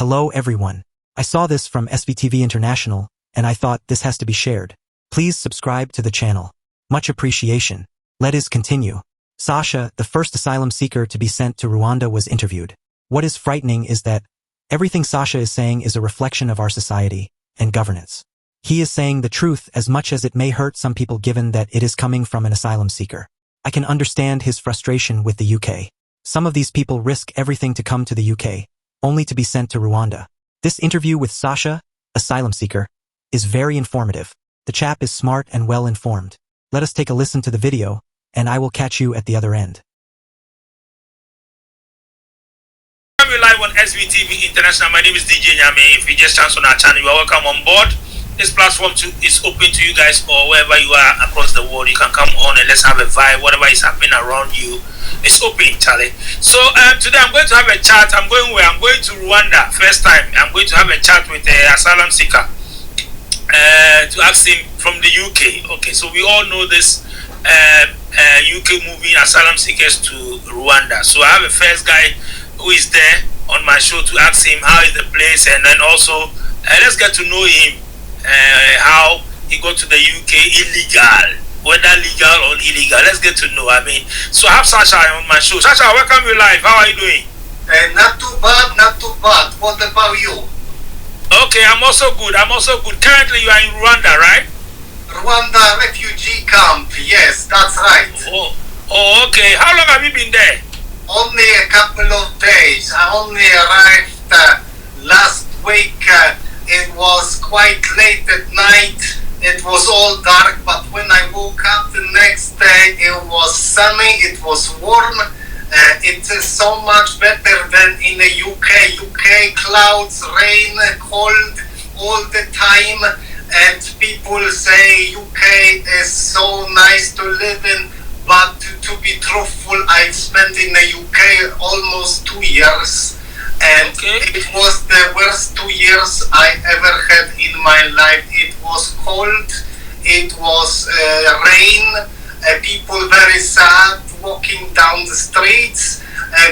Hello everyone. I saw this from SVTV International, and I thought this has to be shared. Please subscribe to the channel. Much appreciation. Let us continue. Sasha, the first asylum seeker to be sent to Rwanda, was interviewed. What is frightening is that everything Sasha is saying is a reflection of our society and governance. He is saying the truth as much as it may hurt some people given that it is coming from an asylum seeker. I can understand his frustration with the UK. Some of these people risk everything to come to the UK, only to be sent to Rwanda. This interview with Sasha, asylum seeker, is very informative. The chap is smart and well informed. Let us take a listen to the video, and I will catch you at the other end. We're live on SVTV International. My name is DJ Nyame. If you just chance on our channel, you are welcome on board. This platform is open to you guys, or wherever you are across the world. You can come on and let's have a vibe. Whatever is happening around you, it's open, Charlie. So today I'm going to have a chat. I'm going to Rwanda. First time I'm going to have a chat with the asylum seeker to ask him from the UK. Okay, so we all know this UK moving asylum seekers to Rwanda. So I have a first guy who is there on my show to ask him how is the place, and then also let's get to know him. How he got to the UK illegal, whether legal or illegal. Let's get to know. So I have Sasha on my show. Sasha, welcome you live. How are you doing? Not too bad, not too bad. What about you? Okay, I'm also good. Currently, you are in Rwanda, right? Rwanda refugee camp. Yes, that's right. Oh, okay. How long have you been there? Only a couple of days. I only arrived last week. It was quite late at night. It was all dark, but when I woke up the next day, it was sunny, it was warm. It is so much better than in the UK. UK clouds, rain, cold all the time. And people say UK is so nice to live in. But to be truthful, I've spent in the UK almost 2 years. And It was the worst 2 years I ever had in my life. It was cold, it was rain, people very sad walking down the streets.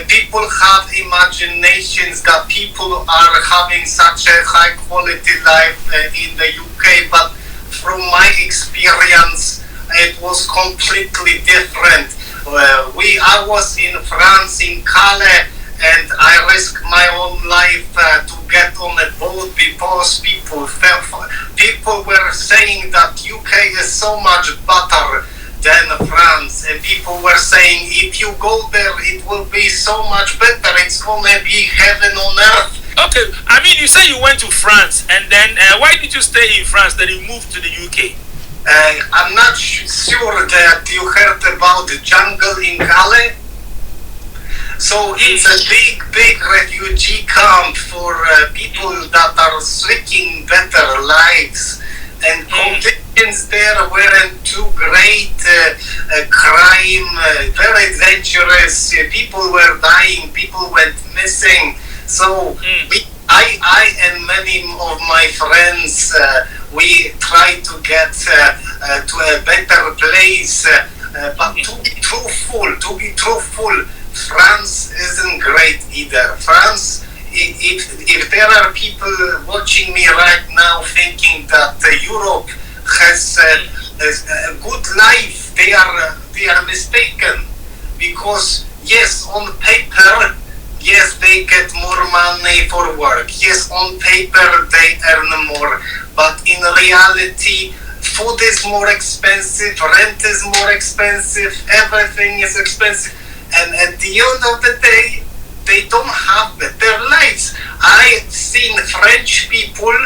People have imaginations that people are having such a high quality life in the UK, but from my experience, it was completely different. I was in France, in Calais, and I risked my own life to get on a boat because people were saying that UK is so much better than France, and people were saying if you go there it will be so much better, it's gonna be heaven on earth. Okay, you say you went to France, and then why did you stay in France then you moved to the UK? I'm not sure that you heard about the jungle in Calais. So it's a big refugee camp for people that are seeking better lives, and conditions there weren't too great. Crime, very dangerous. People were dying. People went missing. So I and many of my friends, we tried to get to a better place. But to be truthful. France isn't great either. France, if there are people watching me right now thinking that Europe has a good life, they are mistaken. Because yes, on paper, yes, they get more money for work. Yes, on paper they earn more. But in reality, food is more expensive, rent is more expensive, everything is expensive. And at the end of the day, they don't have better lives. I've seen French people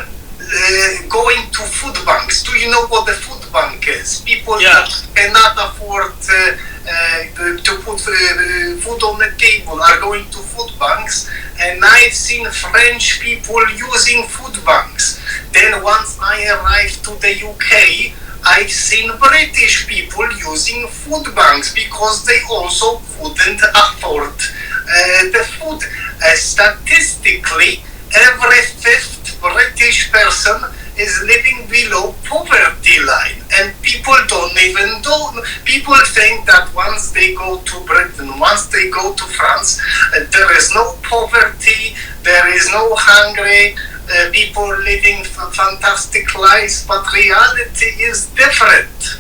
going to food banks. Do you know what the food bank is? People that cannot afford to put food on the table are going to food banks. And I've seen French people using food banks. Then once I arrived to the UK, I've seen British people using food banks because they also couldn't afford the food. Statistically, every fifth British person is living below poverty line, and people don't even know. People think that once they go to Britain, once they go to France, there is no poverty, there is no hungry people living fantastic lives, but reality is different.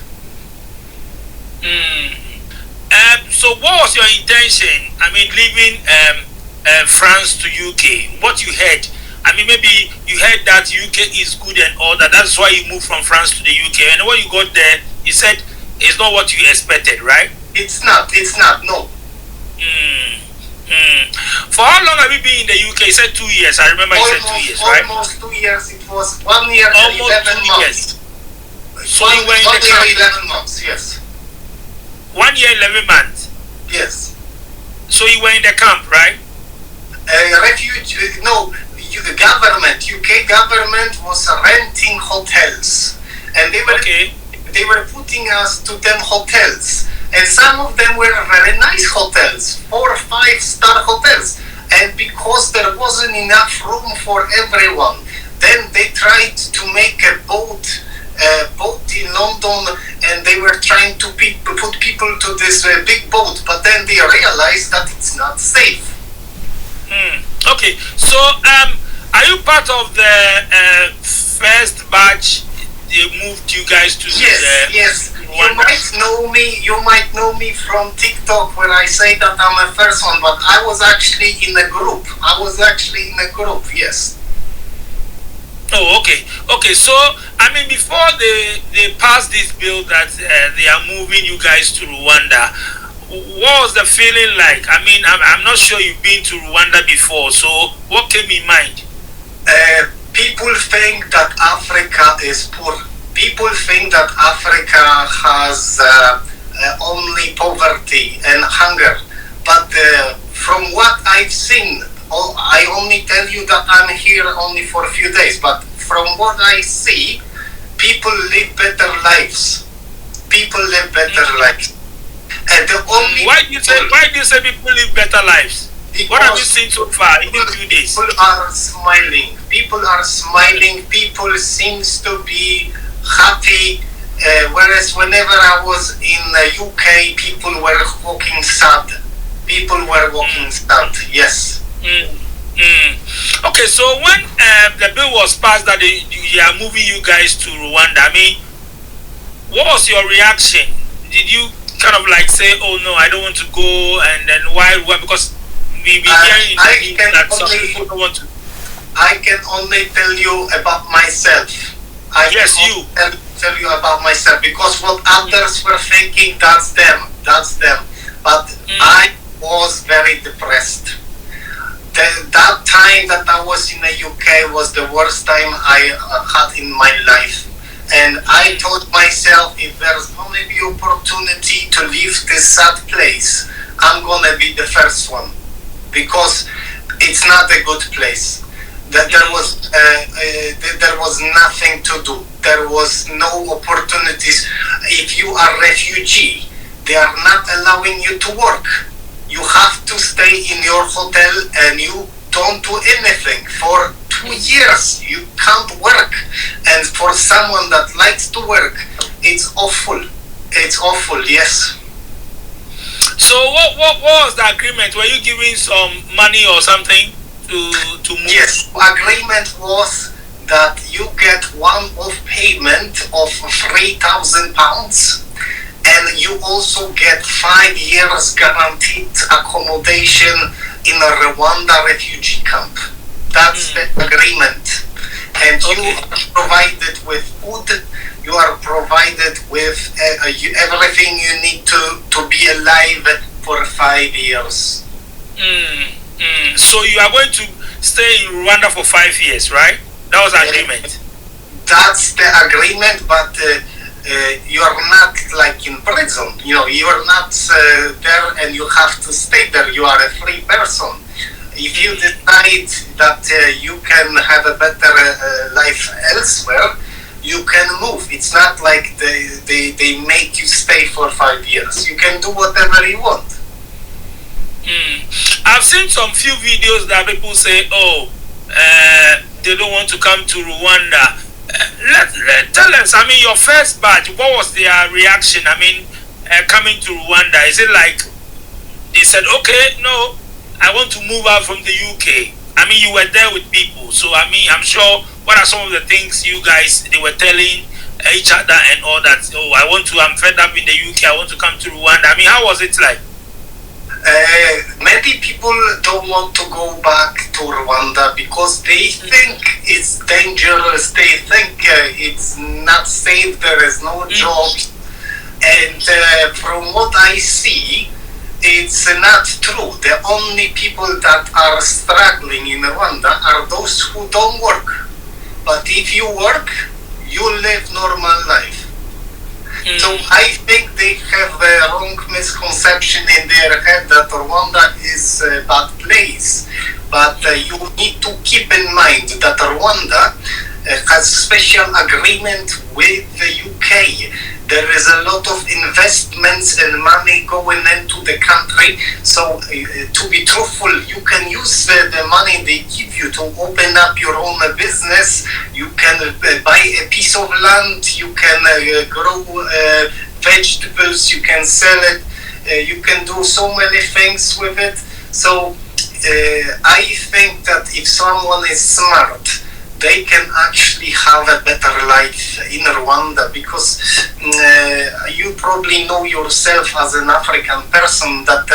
So what was your intention? I mean, leaving France to UK, what you heard? I mean, maybe you heard that UK is good and all that. That's why you moved from France to the UK. And when you got there, you said it's not what you expected, right? It's not, no. For how long have you been in the UK? You said 2 years. I remember you said 2 years, right? Almost 2 years. It was 1 year and Almost 11 2 months. years. So you were in the 1 year, camp? 11 months, yes. 1 year, 11 months. Yes. So you were in the camp, right? The government, UK government was renting hotels, and they were putting us to them hotels, and some of them were very nice hotels, 4 or 5 star hotels, and because there wasn't enough room for everyone, then they tried to make a boat in London, and they were trying to put people to this big boat, but then they realized that it's not safe. Okay, so are you part of the first batch they moved you guys to? Yes. You might know me from TikTok, where I say that I'm a first one, but I was actually in a group. Yes. Oh, okay. So I mean, before they passed this bill that they are moving you guys to Rwanda, what was the feeling like? I mean, I'm not sure you've been to Rwanda before, so what came in mind? People think that Africa is poor. People think that Africa has only poverty and hunger. But from what I've seen, I only tell you that I'm here only for a few days, but from what I see, people live better lives. And the only why do you say people live better lives? What have you seen so far in a few days? People are smiling. People seems to be happy. Whereas whenever I was in the UK, people were walking sad. Yes. Okay, so when the bill was passed that they are moving you guys to Rwanda, I mean, what was your reaction? Did you kind of like say, "Oh no, I don't want to go," and then why? Because we hearing that some people don't want to. I can only tell you about myself. Tell you about myself, because what others were thinking, that's them. But I was very depressed. That time that I was in the UK was the worst time I had in my life. And I told myself, if there's gonna be opportunity to leave this sad place, I'm gonna be the first one, because it's not a good place. There was nothing to do. There was no opportunities. If you are refugee, they are not allowing you to work. You have to stay in your hotel and you don't do anything for 2 years. You can't work. And for someone that likes to work, it's awful. Yes. So what was the agreement? Were you giving some money or something to move? Yes, agreement was that you get one-off payment of £3,000, and you also get 5 years guaranteed accommodation in a Rwanda refugee camp. That's the agreement. And you are provided with food, you are provided with everything you need to be alive for 5 years. So you are going to stay in Rwanda for 5 years, right? That was the agreement. That's the agreement, but you are not like in prison. You are not there and you have to stay there. You are a free person. If you decide that you can have a better life elsewhere, you can move. It's not like they make you stay for 5 years. You can do whatever you want. I've seen some few videos that people say, they don't want to come to Rwanda. Tell us, I mean, your first batch, what was their reaction? I mean, coming to Rwanda, is it like they said, okay, no, I want to move out from the UK? I mean, you were there with people, so I mean, I'm sure. What are some of the things you guys they were telling each other and all that? Oh, I'm fed up in the UK. I want to come to Rwanda. I mean, how was it like? Many people don't want to go back to Rwanda because they think it's dangerous. They think it's not safe. There is no jobs, and from what I see, it's not true. The only people that are struggling in Rwanda are those who don't work. But if you work, you live normal life. So I think they have a wrong misconception in their head that Rwanda is a bad place. But you need to keep in mind that Rwanda has special agreement with the UK. There is a lot of investments and money going into the country. So to be truthful, you can use the money they give you to open up your own business. You can buy a piece of land. You can grow vegetables. You can sell it. You can do so many things with it. So I think that if someone is smart, they can actually have a better life in Rwanda, because you probably know yourself as an African person that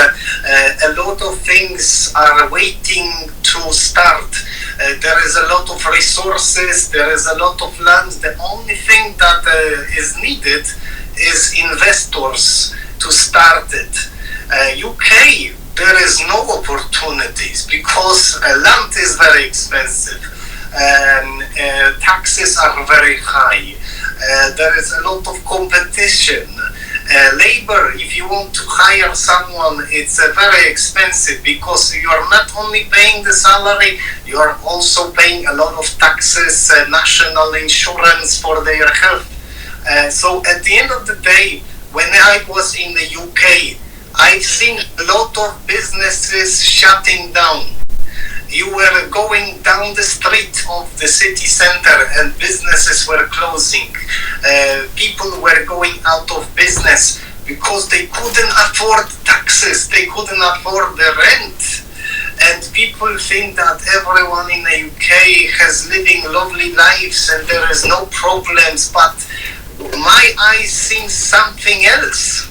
a lot of things are waiting to start. There is a lot of resources, there is a lot of land. The only thing that is needed is investors to start it. UK, there is no opportunities because land is very expensive. Taxes are very high. There is a lot of competition. Labor, if you want to hire someone, it's very expensive because you are not only paying the salary, you are also paying a lot of taxes, national insurance for their health. So at the end of the day, when I was in the UK, I've seen a lot of businesses shutting down. You were going down the street of the city center and businesses were closing. People were going out of business because they couldn't afford taxes, they couldn't afford the rent. And people think that everyone in the UK has living lovely lives and there is no problems, but my eyes see something else.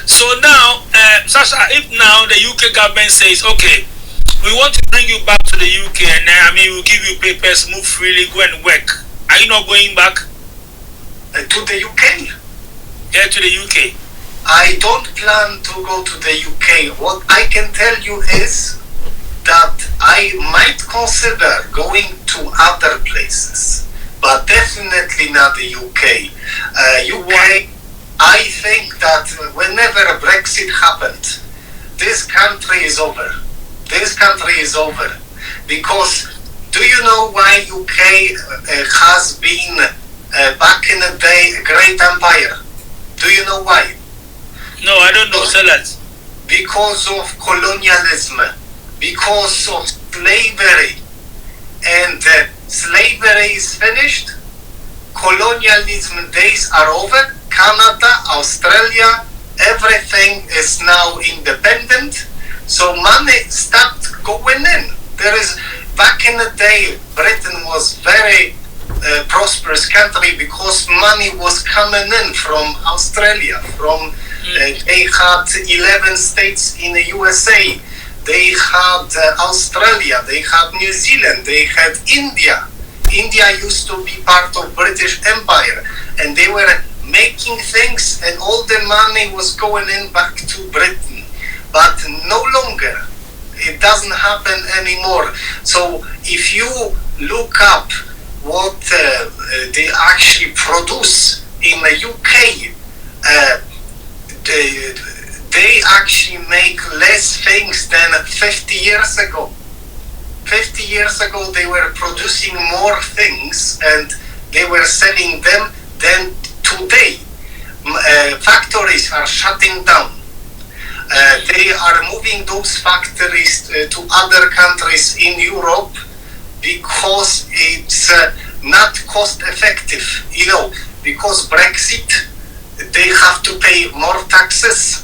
So now, Sasha, if now the UK government says, okay, we want to bring you back to the UK, and I mean, we'll give you papers, move freely, go and work. Are you not going back? To the UK? Yeah, to the UK. I don't plan to go to the UK. What I can tell you is that I might consider going to other places, but definitely not the UK. UK, I think that whenever Brexit happened, this country is over. This country is over. Because do you know why UK has been back in the day a great empire? Do you know why? No, I don't know. Tell us. Because of colonialism, because of slavery. And slavery is finished. Colonialism days are over. Canada, Australia, everything is now independent. So money stopped going in. There is, back in the day, Britain was very prosperous country because money was coming in from Australia. They had 11 states in the USA. They had Australia. They had New Zealand. They had India. India used to be part of British Empire, and they were making things, and all the money was going in back to Britain. But no longer. It doesn't happen anymore. So if you look up what they actually produce in the UK, they actually make less things than 50 years ago. 50 years ago they were producing more things and they were selling them than today. Factories are shutting down. They are moving those factories to other countries in Europe because it's not cost effective. You know, because Brexit, they have to pay more taxes.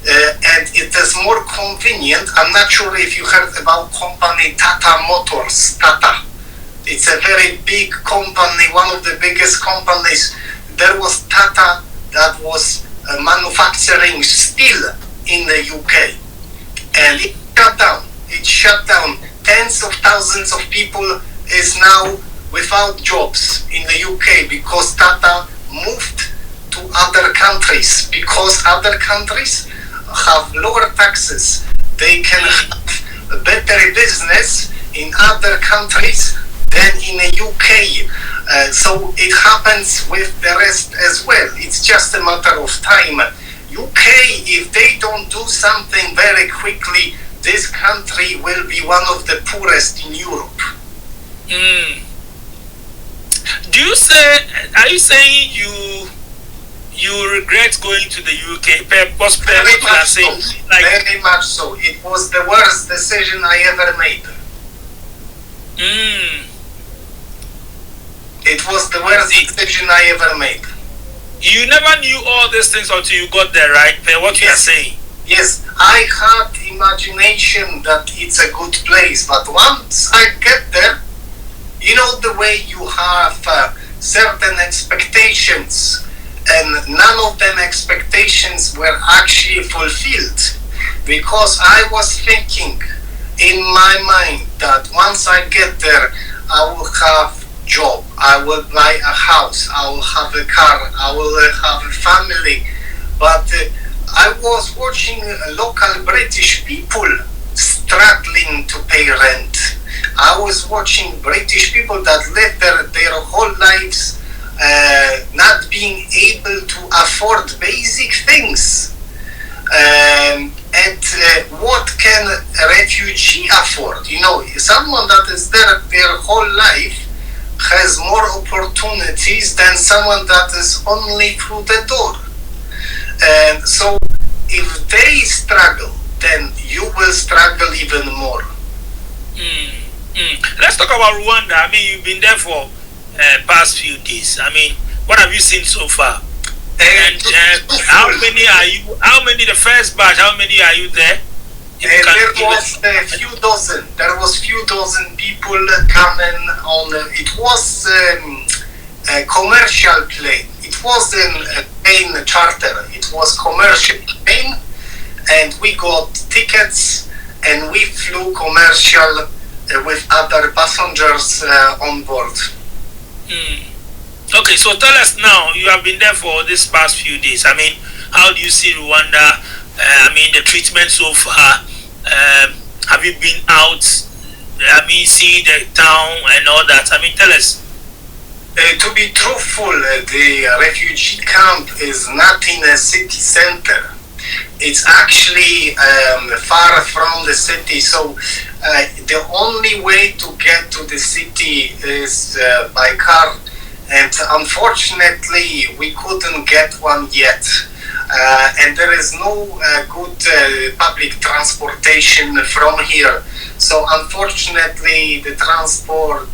and it is more convenient. I'm not sure if you heard about company Tata Motors. Tata. It's a very big company, one of the biggest companies. There was Tata that was manufacturing steel in the UK, and it shut down. It shut down. Tens of thousands of people is now without jobs in the UK because Tata moved to other countries, because other countries have lower taxes. They can have a better business in other countries than in the UK. So it happens with the rest as well. It's just a matter of time. UK, if they don't do something very quickly, this country will be one of the poorest in Europe. Do you say? Are you saying you regret going to the UK? Very much so. Very much so. It was the worst decision I ever made. It was the worst decision I ever made. You never knew all these things until you got there, right? What you are saying? Yes, I had imagination that it's a good place, but once I get there, you know the way you have certain expectations, and none of them expectations were actually fulfilled, because I was thinking in my mind that once I get there, I will have job, I will buy a house, I will have a car, I will have a family. But I was watching local British people struggling to pay rent. I was watching British people that lived their whole lives not being able to afford basic things. And what can a refugee afford? You know, someone that is there their whole life has more opportunities than someone that is only through the door. So if they struggle, then you will struggle even more. Let's talk about Rwanda. I mean, you've been there for past few days. I mean, what have you seen so far? And how many are you? How many the first batch? How many are you there? There was a few dozen. There was few dozen people coming on. It was a commercial plane. It wasn't a plane charter. It was commercial plane, and we got tickets and we flew commercial with other passengers on board. Okay, so tell us now. You have been there for this past few days. I mean, how do you see Rwanda? I mean, the treatment so far. Have you been out? I mean, see the town and all that. I mean, tell us. To be truthful, the refugee camp is not in a city center. It's actually far from the city. So the only way to get to the city is by car. And unfortunately, we couldn't get one yet. And there is no good public transportation from here. So unfortunately, the transport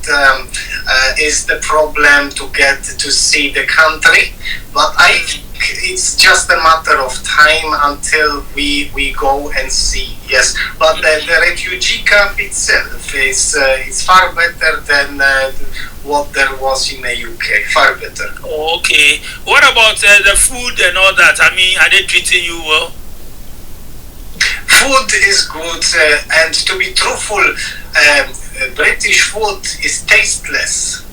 is the problem to get to see the country. But I think it's just a matter of time until we go and see. Yes, but the refugee camp itself is far better than what there was in the UK. Far better. Okay. What about the food and all that? I mean, are they treating you well? Food is good, and to be truthful, British food is tasteless.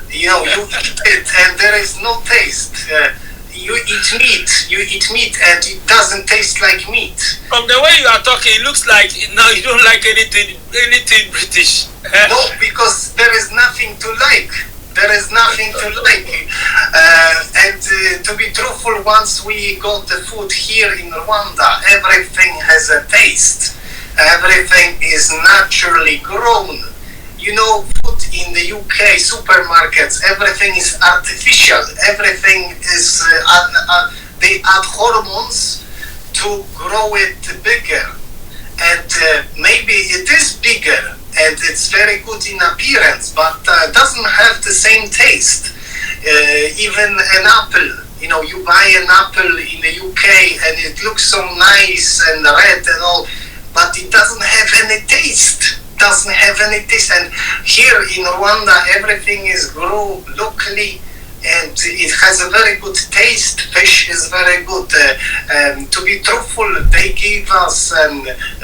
You know, you eat it and there is no taste. You eat meat and it doesn't taste like meat. From the way you are talking, it looks like now you don't like anything British. No, because there is nothing to like. There is nothing to like. And to be truthful, once we got the food here in Rwanda, everything has a taste. Everything is naturally grown. You know, food in the UK supermarkets, everything is artificial. Everything is, they add hormones to grow it bigger. And maybe it is bigger and it's very good in appearance, but doesn't have the same taste. Even an apple, You know, you buy an apple in the UK and it looks so nice and red and all, but it doesn't have any taste. Doesn't have any taste. And here in Rwanda, everything is grown locally, and it has a very good taste. Fish is very good. To be truthful, they give us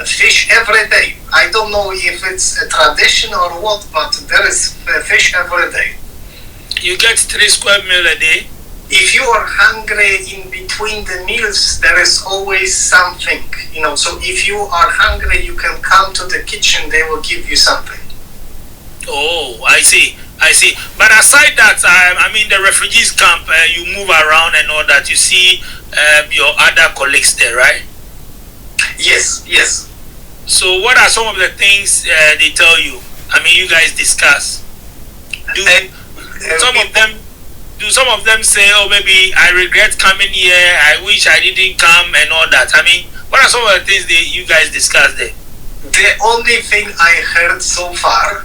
fish every day. I don't know if it's a tradition or what, but there is fish every day. You get 3 square meals a day? If you are hungry in between the meals, there is always something, you know. So if you are hungry, you can come to the kitchen, they will give you something. Oh, I see. But aside that, I mean, the refugees camp, you move around and all that. You see your other colleagues there, right? Yes. So what are some of the things they tell you? I mean, you guys discuss. Do some of them say, oh, maybe I regret coming here, I wish I didn't come and all that? I mean, what are some of the things you guys discuss there? The only thing I heard so far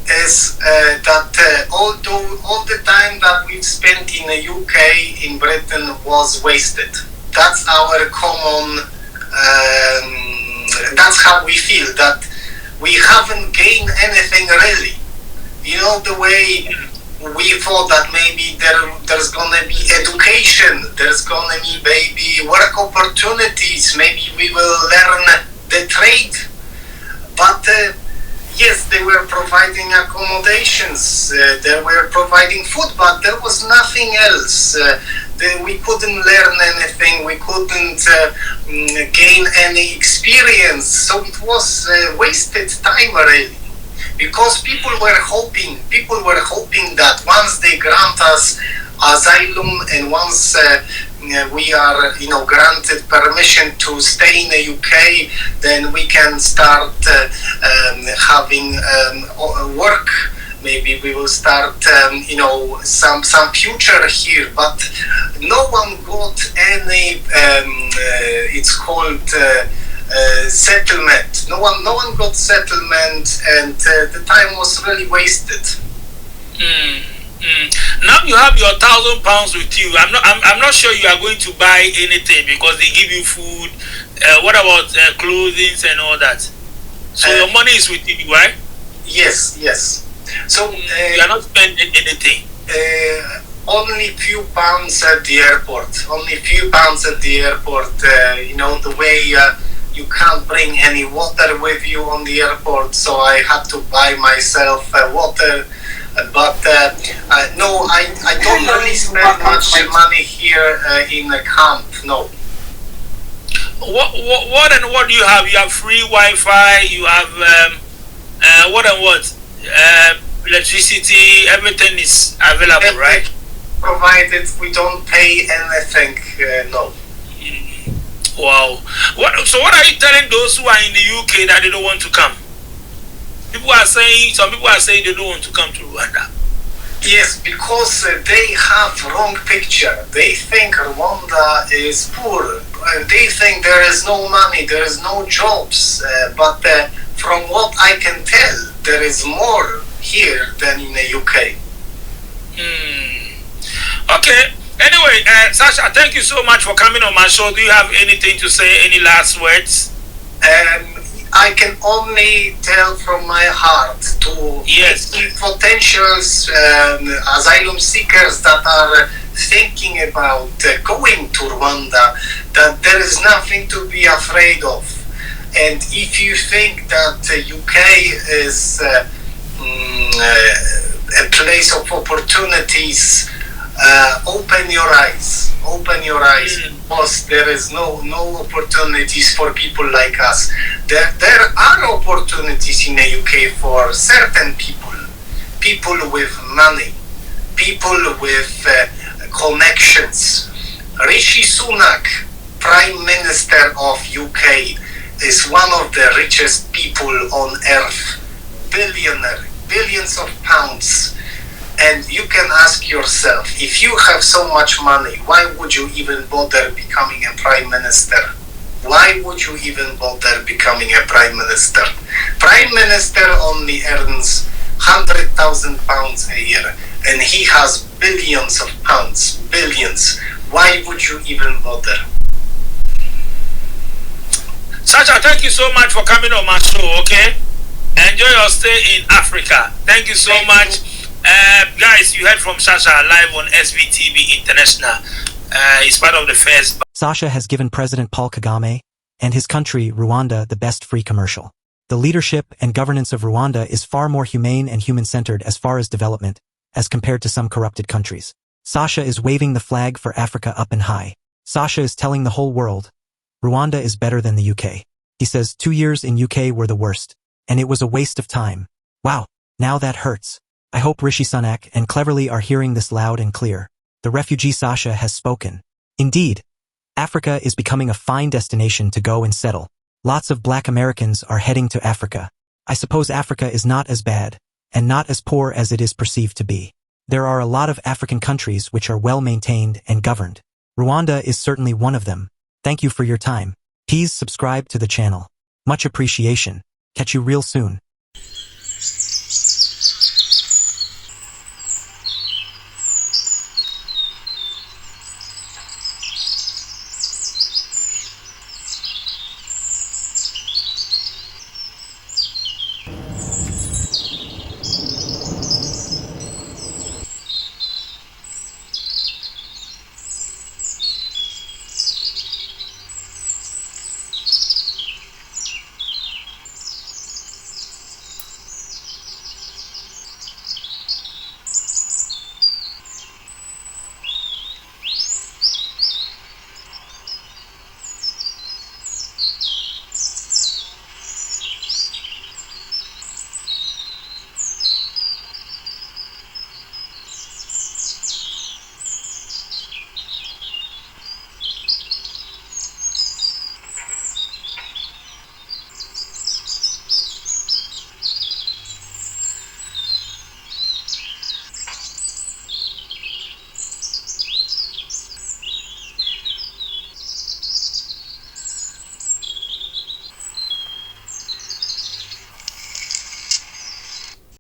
is that although all the time that we've spent in the UK, in Britain, was wasted. That's our common, that's how we feel, that we haven't gained anything really. You know, the way we thought that maybe there's gonna be education, there's gonna be maybe work opportunities, maybe we will learn the trade. But yes, they were providing accommodations, they were providing food, but there was nothing else. We couldn't learn anything, we couldn't gain any experience, so it was wasted time really. Because people were hoping that once they grant us asylum and once we are, you know, granted permission to stay in the UK, then we can start having work. Maybe we will start, you know, some future here. But no one got any. It's called. Settlement. No one got settlement, and the time was really wasted. Now you have your £1,000 with you. I'm not sure you are going to buy anything because they give you food. What about clothing and all that? So your money is with you, right? Yes. So you are not spending anything. Only few pounds at the airport. You know, the way. You can't bring any water with you on the airport, so I had to buy myself water. But no, I don't really spend much money here in the camp. No. What do you have? You have free Wi-Fi. You have what? Electricity. Everything is available, right? Provided we don't pay anything. No. Wow. So what are you telling those who are in the UK that they don't want to come? Some people are saying they don't want to come to Rwanda. Yes, because they have wrong picture. They think Rwanda is poor. They think there is no money, there is no jobs. But from what I can tell, there is more here than in the UK. Okay. Anyway, Sasha, thank you so much for coming on my show. Do you have anything to say? Any last words? I can only tell from my heart to potential asylum seekers that are thinking about going to Rwanda, that there is nothing to be afraid of. And if you think that UK is a place of opportunities, open your eyes, because there is no opportunities for people like us. There are opportunities in the UK for certain people with money, people with connections. Rishi Sunak, Prime Minister of UK, is one of the richest people on earth, billionaire, billions of pounds. And you can ask yourself, if you have so much money, why would you even bother becoming a prime minister? Why would you even bother becoming a prime minister? Prime minister only earns £100,000 a year, and he has billions of pounds, billions. why would you even bother? Sasha, thank you so much for coming on my show, okay? Enjoy your stay in Africa. Thank you so much. Guys, you heard from Sasha live on SBTV International. It's part of the first. Sasha has given President Paul Kagame and his country, Rwanda, the best free commercial. The leadership and governance of Rwanda is far more humane and human-centered as far as development, as compared to some corrupted countries. Sasha is waving the flag for Africa up and high. Sasha is telling the whole world, Rwanda is better than the UK. He says 2 years in UK were the worst, and it was a waste of time. Wow, now that hurts. I hope Rishi Sunak and Cleverly are hearing this loud and clear. The refugee Sasha has spoken. Indeed, Africa is becoming a fine destination to go and settle. Lots of black Americans are heading to Africa. I suppose Africa is not as bad, and not as poor as it is perceived to be. There are a lot of African countries which are well maintained and governed. Rwanda is certainly one of them. Thank you for your time. Please subscribe to the channel. Much appreciation. Catch you real soon.